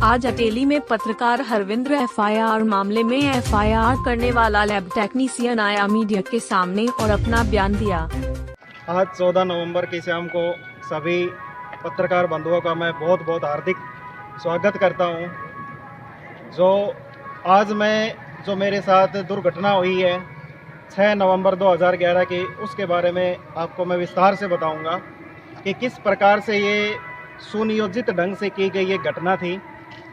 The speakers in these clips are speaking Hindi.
आज अटेली में पत्रकार हरविंद्र एफआईआर मामले में एफआईआर करने वाला लैब टेक्नीशियन आया मीडिया के सामने और अपना बयान दिया। आज 14 नवंबर की शाम को सभी पत्रकार बंधुओं का मैं बहुत बहुत हार्दिक स्वागत करता हूं। जो मेरे साथ दुर्घटना हुई है 6 नवंबर 2011 की, उसके बारे में आपको मैं विस्तार से बताऊंगा कि किस प्रकार से ये सुनियोजित ढंग से की गई ये घटना थी,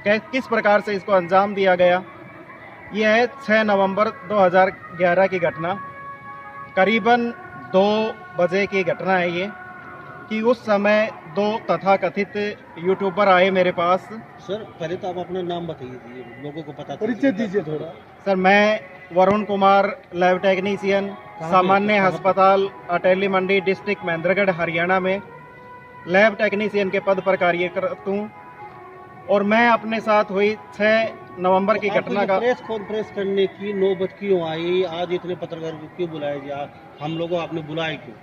किस प्रकार से इसको अंजाम दिया गया। यह है 6 नवंबर 2011 की घटना, करीबन 2 बजे की घटना है ये, कि उस समय 2 तथाकथित यूट्यूबर आए मेरे पास। सर पहले तो आप अपना नाम बताइए, लोगों को पता परिचय दीजिए थोड़ा। सर, मैं वरुण कुमार, लैब टेक्नीशियन, सामान्य अस्पताल अटेली मंडी, डिस्ट्रिक्ट महेंद्रगढ़, हरियाणा में लैब टेक्नीशियन के पद पर कार्यरत हूँ। और मैं अपने साथ हुई 6 नवंबर की घटना का प्रेस कॉन्फ्रेंस करने की नौबत क्यों आई? आज इतने पत्रकार को क्यों बुलाया गया? हम लोगों आपने बुलाया क्यों?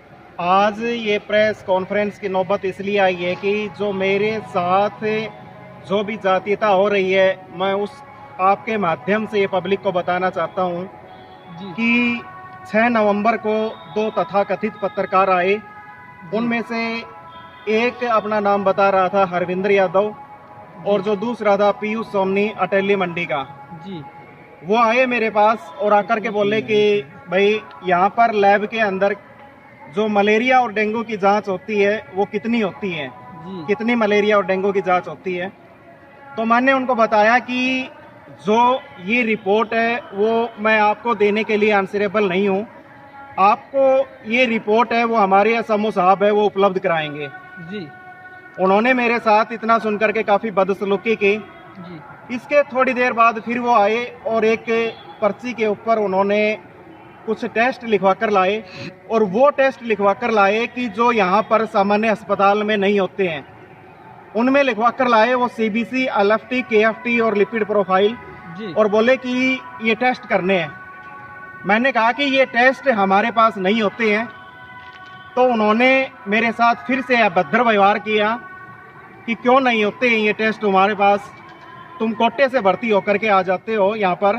आज ये प्रेस कॉन्फ्रेंस की नौबत इसलिए आई है कि जो मेरे साथ जो भी जातीयता हो रही है, मैं उस आपके माध्यम से ये पब्लिक को बताना चाहता हूँ कि 6 नवंबर को 2 तथाकथित पत्रकार आए। उनमें से एक अपना नाम बता रहा था हरविंद्र यादव, और जो दूसरा था पीयूष सोमनी अटेली मंडी का जी। वो आए मेरे पास और आकर के बोले कि भाई यहाँ पर लैब के अंदर जो मलेरिया और डेंगू की जांच होती है वो कितनी होती है, कितनी मलेरिया और डेंगू की जांच होती है। तो मैंने उनको बताया कि जो ये रिपोर्ट है वो मैं आपको देने के लिए आंसरेबल नहीं हूँ, आपको ये रिपोर्ट है वो हमारे समूह साहब है वो उपलब्ध कराएंगे जी। उन्होंने मेरे साथ इतना सुनकर के काफ़ी बदसलूकी की जी। इसके थोड़ी देर बाद फिर वो आए और एक पर्ची के ऊपर उन्होंने कुछ टेस्ट लिखवा कर लाए, और वो टेस्ट लिखवा कर लाए कि जो यहाँ पर सामान्य अस्पताल में नहीं होते हैं, उनमें लिखवा कर लाए वो CBC, LFT, KFT और लिपिड प्रोफाइल जी। और बोले कि ये टेस्ट करने हैं। मैंने कहा कि ये टेस्ट हमारे पास नहीं होते हैं। तो उन्होंने मेरे साथ फिर से अभद्र व्यवहार किया कि क्यों नहीं होते हैं ये टेस्ट तुम्हारे पास, तुम कोटे से भर्ती होकर के आ जाते हो यहाँ पर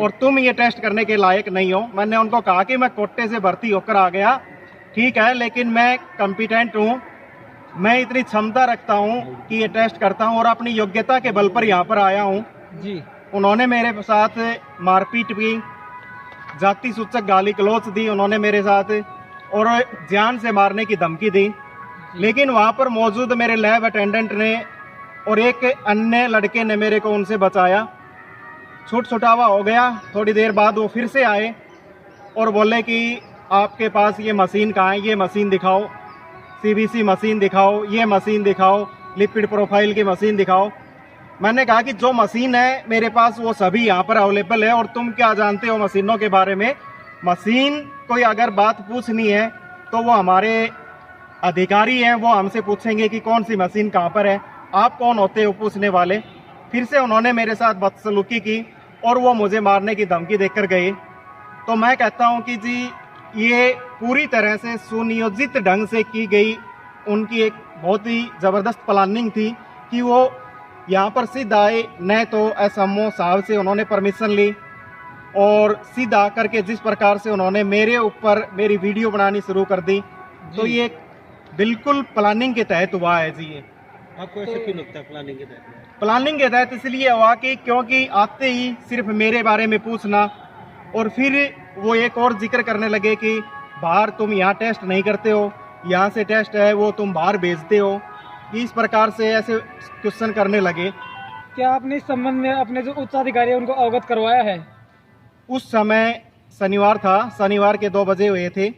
और तुम ये टेस्ट करने के लायक नहीं हो। मैंने उनको कहा कि मैं कोटे से भर्ती होकर आ गया, ठीक है, लेकिन मैं कॉम्पिटेंट हूँ, मैं इतनी क्षमता रखता हूँ कि ये टेस्ट करता हूँ और अपनी योग्यता के बल पर यहाँ पर आया हूँ जी। उन्होंने मेरे साथ मारपीट भी, जाति सूचक गाली गलौज दी उन्होंने मेरे साथ, और जान से मारने की धमकी दी। लेकिन वहाँ पर मौजूद मेरे लैब अटेंडेंट ने और एक अन्य लड़के ने मेरे को उनसे बचाया। छूट छुटावा हो गया। थोड़ी देर बाद वो फिर से आए और बोले कि आपके पास ये मशीन कहाँ है, ये मशीन दिखाओ, CBC मशीन दिखाओ, ये मशीन दिखाओ, लिपिड प्रोफाइल की मशीन दिखाओ। मैंने कहा कि जो मशीन है मेरे पास वो सभी यहाँ पर अवेलेबल है, और तुम क्या जानते हो मशीनों के बारे में? मशीन कोई अगर बात पूछनी है तो वो हमारे अधिकारी हैं, वो हमसे पूछेंगे कि कौन सी मशीन कहाँ पर है, आप कौन होते हो पूछने वाले। फिर से उन्होंने मेरे साथ बदसलूकी की और वो मुझे मारने की धमकी देकर गए। तो मैं कहता हूँ कि जी ये पूरी तरह से सुनियोजित ढंग से की गई उनकी एक बहुत ही ज़बरदस्त प्लानिंग थी कि वो यहाँ पर सीधा आए, न तो SMO साहब से उन्होंने परमिशन ली, और सीधा आकर के जिस प्रकार से उन्होंने मेरे ऊपर मेरी वीडियो बनानी शुरू कर दी, तो ये बिल्कुल प्लानिंग के तहत हुआ है जी। ये आपको ऐसा क्यों लगता है प्लानिंग के तहत? प्लानिंग के तहत इसलिए हुआ कि क्योंकि आते ही सिर्फ मेरे बारे में पूछना, और फिर वो एक और जिक्र करने लगे कि बाहर तुम यहाँ टेस्ट नहीं करते हो, यहाँ से टेस्ट है वो तुम बाहर भेजते हो। इस प्रकार से ऐसे क्वेश्चन करने लगे। क्या आपने इस संबंध में अपने जो उच्च अधिकारी है उनको अवगत करवाया है? उस समय शनिवार था, शनिवार के 2 बजे हुए थे।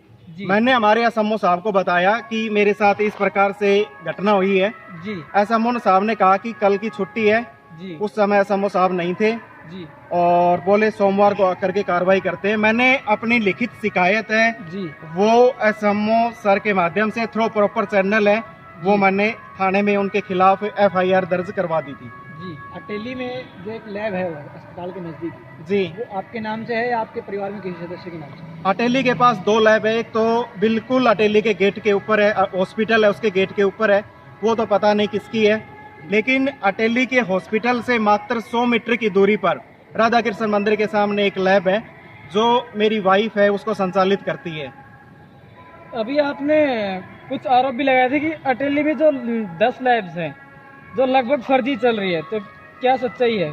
मैंने हमारे SMO साहब को बताया कि मेरे साथ इस प्रकार से घटना हुई है जी। SMO साहब ने कहा कि कल की छुट्टी है जी। उस समय SMO साहब नहीं थे जी, और बोले सोमवार को आकर के कार्रवाई करते हैं। मैंने अपनी लिखित शिकायत है जी, वो SMO सर के माध्यम से थ्रू प्रॉपर चैनल है वो मैंने थाने में उनके खिलाफ FIR दर्ज करवा दी थी जी। अटेली में जो एक लैब है अस्पताल के नजदीक जी, वो आपके नाम से है या आपके परिवार में किसी सदस्य के नाम से? अटेली के पास 2 लैब है। एक तो बिल्कुल अटेली के गेट के ऊपर है, हॉस्पिटल है उसके गेट के ऊपर है, वो तो पता नहीं किसकी है। लेकिन अटेली के हॉस्पिटल से मात्र 100 मीटर की दूरी पर राधा कृष्ण मंदिर के सामने एक लैब है जो मेरी वाइफ है उसको संचालित करती है। अभी आपने कुछ आरोप भी लगाए थे कि अटेली में जो 10 लैब्स हैं जो लगभग फर्जी चल रही है, तो क्या सच्चाई है?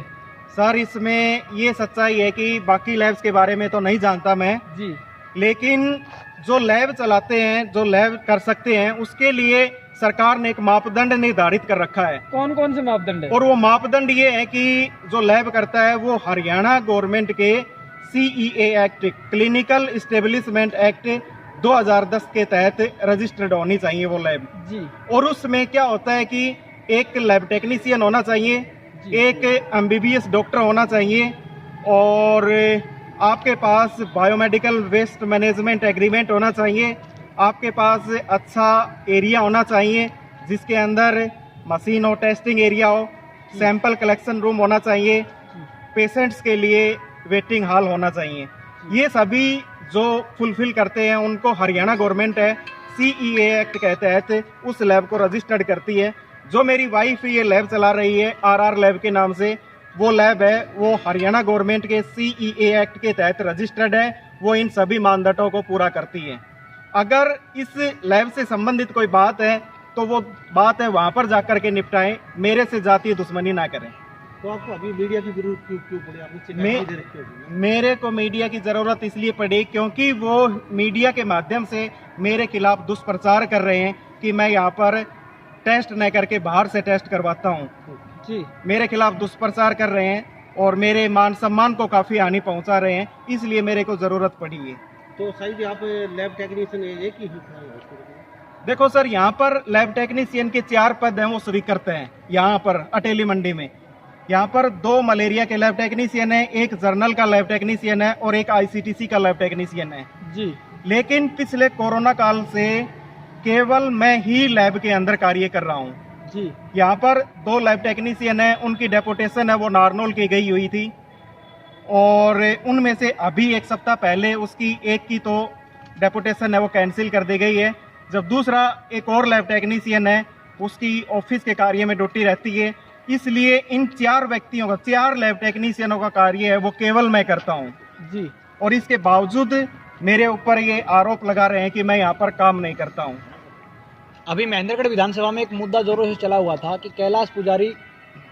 सर इसमें ये सच्चाई है कि बाकी लैब्स के बारे में तो नहीं जानता मैं जी, लेकिन जो लैब चलाते हैं, जो लैब कर सकते हैं, उसके लिए सरकार ने एक मापदंड निर्धारित कर रखा है। कौन कौन से मापदंड है? और वो मापदंड ये है कि जो लैब करता है वो हरियाणा गवर्नमेंट के CEA act, clinical establishment act 2010 के तहत रजिस्टर्ड होनी चाहिए वो लैब जी। और उसमें क्या होता है कि एक लैब टेक्नीशियन होना चाहिए, एक MBBS डॉक्टर होना चाहिए और आपके पास बायोमेडिकल वेस्ट मैनेजमेंट एग्रीमेंट होना चाहिए, आपके पास अच्छा एरिया होना चाहिए जिसके अंदर मशीन हो, टेस्टिंग एरिया हो, सैंपल कलेक्शन रूम होना चाहिए, पेशेंट्स के लिए वेटिंग हॉल होना चाहिए। ये सभी जो फुलफिल करते हैं उनको हरियाणा गवर्नमेंट है CEA एक्ट के तहत उस लैब को रजिस्टर्ड करती है। जो मेरी वाइफ ये लैब चला रही है RR लैब के नाम से, वो लैब है वो हरियाणा गवर्नमेंट के CEA एक्ट के तहत रजिस्टर्ड है, वो इन सभी मानदंडों को पूरा करती है। अगर इस लैब से संबंधित कोई बात है तो वो बात है वहाँ पर जाकर के निपटाएं, मेरे से जातीय दुश्मनी ना करें। तो आपको अभी मीडिया की जरूरत क्यों पड़ी? आपने शिकायत नहीं दे रखी होगी? मेरे को मीडिया की ज़रूरत इसलिए पड़ी क्योंकि वो मीडिया के माध्यम से मेरे खिलाफ दुष्प्रचार कर रहे हैं कि मैं यहाँ पर टेस्ट न करके बाहर से टेस्ट करवाता हूँ जी। मेरे खिलाफ दुष्प्रचार कर रहे हैं और मेरे मान सम्मान को काफ़ी हानि पहुँचा रहे हैं, इसलिए मेरे को ज़रूरत पड़ी है। तो सही यहाँ पे लैब टेक्नीशियन एक ही है? देखो सर, यहाँ पर लैब टेक्नीशियन के 4 पद हैं, वो स्वीकृत हैं यहाँ पर अटेली मंडी में। यहाँ पर 2 मलेरिया के लैब टेक्नीशियन है, 1 जर्नल का लैब टेक्नीशियन है और 1 ICTC का लैब टेक्नीशियन है जी। लेकिन पिछले कोरोना काल से केवल मैं ही लैब के अंदर कार्य कर रहा हूँ जी। यहाँ पर 2 लैब टेक्नीशियन है, उनकी डेपुटेशन है वो नारनौल की गई हुई थी और उनमें से अभी 1 सप्ताह पहले उसकी एक की तो डेपुटेशन है वो कैंसिल कर दी गई है। जब दूसरा एक और लैब टेक्नीशियन है उसकी ऑफिस के कार्य में ड्यूटी रहती है, इसलिए इन 4 व्यक्तियों का, 4 लैब टेक्नीशियनों का कार्य है वो केवल मैं करता हूँ जी। और इसके बावजूद मेरे ऊपर ये आरोप लगा रहे हैं कि मैं यहाँ पर काम नहीं करता हूँ। अभी महेंद्रगढ़ विधानसभा में एक मुद्दा जोरों से चला हुआ था कि कैलाश पुजारी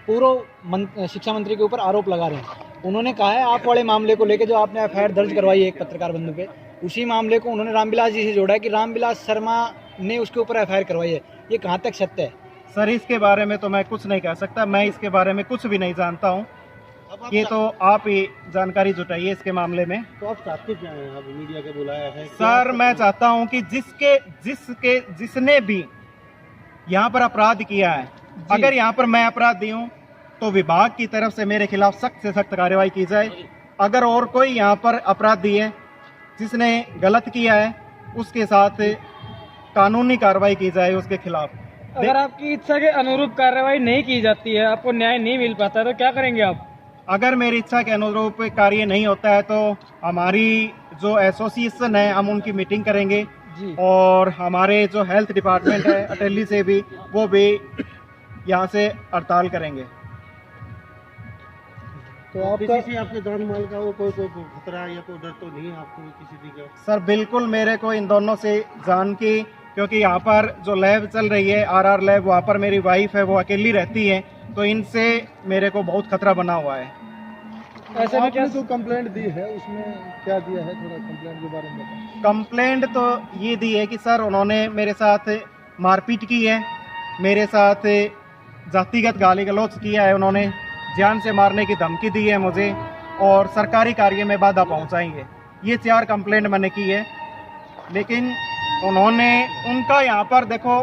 पूर्व शिक्षा मंत्री के ऊपर आरोप लगा रहे हैं। उन्होंने कहा है आप वाले मामले को लेकर जो आपने FIR दर्ज करवाई है एक पत्रकार बंधु पे, उसी मामले को उन्होंने रामविलास जी से जोड़ा है कि रामविलास शर्मा ने उसके ऊपर FIR करवाई है। ये कहाँ तक सत्य है? सर इसके बारे में तो मैं कुछ नहीं कह सकता, मैं इसके बारे में कुछ भी नहीं जानता हूँ, ये तो आप ही जानकारी जुटाइए इसके मामले में। तो आप चाहते क्या हैं? आप मीडिया के बुलाया है सर मैं चाहता हूँ कि जिसने भी यहाँ पर अपराध किया है, अगर यहाँ पर मैं अपराधी हूँ तो विभाग की तरफ से मेरे खिलाफ सख्त से सख्त कार्रवाई की जाए। अगर और कोई यहाँ पर अपराधी है जिसने गलत किया है उसके साथ कानूनी कार्रवाई की जाए उसके खिलाफ। अगर आपकी इच्छा के अनुरूप कार्रवाई नहीं की जाती है, आपको न्याय नहीं मिल पाता है, तो क्या करेंगे आप? अगर मेरी इच्छा के अनुरूप कार्य नहीं होता है तो हमारी जो एसोसिएशन है हम उनकी मीटिंग करेंगे जी। और हमारे जो हेल्थ डिपार्टमेंट है अटेली से भी, वो भी यहाँ से हड़ताल करेंगे। तो आप किसी से आपके जान माल का कोई खतरा या कोई डर तो नहीं है आपको किसी चीज का? सर बिल्कुल मेरे को इन दोनों से जान की, क्योंकि यहाँ पर जो लैब चल रही है RR लैब, वहाँ पर मेरी वाइफ है वो अकेली रहती है, तो इनसे मेरे को बहुत खतरा बना हुआ है। ऐसे में क्या जो कंप्लेंट दी है उसमें क्या दिया है, थोड़ा कंप्लेंट के बारे में बताएं। कंप्लेंट तो ये दी है कि सर उन्होंने मेरे साथ मारपीट की है, मेरे साथ जातिगत गाली गलौज किया है, उन्होंने जान से मारने की धमकी दी है मुझे और सरकारी कार्य में बाधा पहुंचाई है। ये 4 कंप्लेंट मैंने की है, लेकिन उन्होंने उनका यहाँ पर देखो,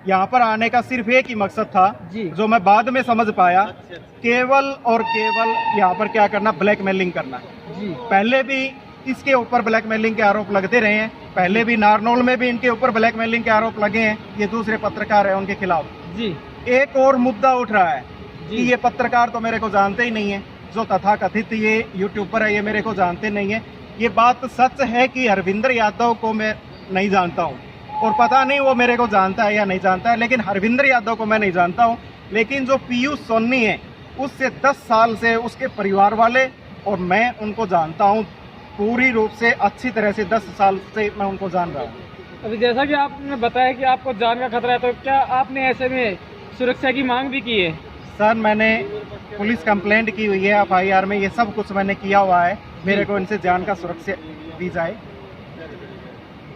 यहाँ पर आने का सिर्फ एक ही मकसद था जी। जो मैं बाद में समझ पाया, केवल और केवल यहाँ पर क्या करना, ब्लैकमेलिंग करना जी। पहले भी इसके ऊपर ब्लैकमेलिंग के आरोप लगते रहे हैं, पहले भी नारनौल में भी इनके ऊपर ब्लैकमेलिंग के आरोप लगे हैं, ये दूसरे पत्रकार है उनके खिलाफ जी। एक और मुद्दा उठ रहा है कि ये पत्रकार तो मेरे को जानते ही नहीं है, जो तथाकथित ये यूट्यूबर है ये मेरे को जानते नहीं है। ये बात सच है कि हरविंदर यादव को मैं नहीं जानता हूँ और पता नहीं वो मेरे को जानता है या नहीं जानता है, लेकिन हरविंदर यादव को मैं नहीं जानता हूँ। लेकिन जो पीयूष सोनी है उससे 10 साल से उसके परिवार वाले और मैं उनको जानता हूँ पूरी रूप से, अच्छी तरह से 10 साल से मैं उनको जान रहा हूँ। अभी जैसा कि आपने बताया कि आपको जान का खतरा है, तो क्या आपने ऐसे में सुरक्षा की मांग भी की है? सर मैंने पुलिस कंप्लेंट की हुई है, FIR में ये सब कुछ मैंने किया हुआ है। मेरे को इनसे जान का सुरक्षा दी जाए,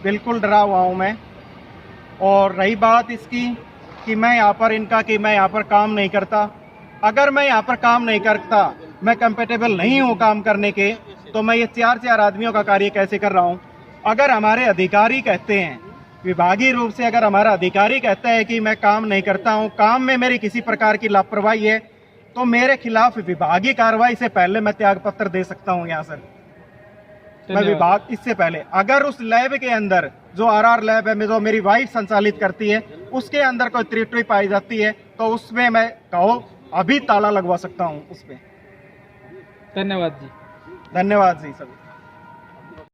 बिल्कुल डरा हुआ हूँ मैं। और रही बात इसकी कि मैं यहाँ पर काम नहीं करता, अगर मैं यहाँ पर काम नहीं करता, मैं कंफर्टेबल नहीं हूँ काम करने के, तो मैं ये 4 आदमियों का कार्य कैसे कर रहा हूँ? अगर हमारे अधिकारी कहते हैं, विभागीय रूप से अगर हमारा अधिकारी कहता है कि मैं काम नहीं करता हूँ, काम में मेरी किसी प्रकार की लापरवाही है, तो मेरे खिलाफ विभागीय कार्रवाई से पहले मैं त्याग पत्र दे सकता हूँ यहाँ सर। मैं विभाग इससे पहले अगर उस लैब के अंदर जो RR लैब है, जो मेरी वाइफ संचालित करती है, उसके अंदर कोई त्रुटि पाई जाती है तो उसमें मैं कहो अभी ताला लगवा सकता हूँ उस पर। धन्यवाद जी। धन्यवाद जी सर।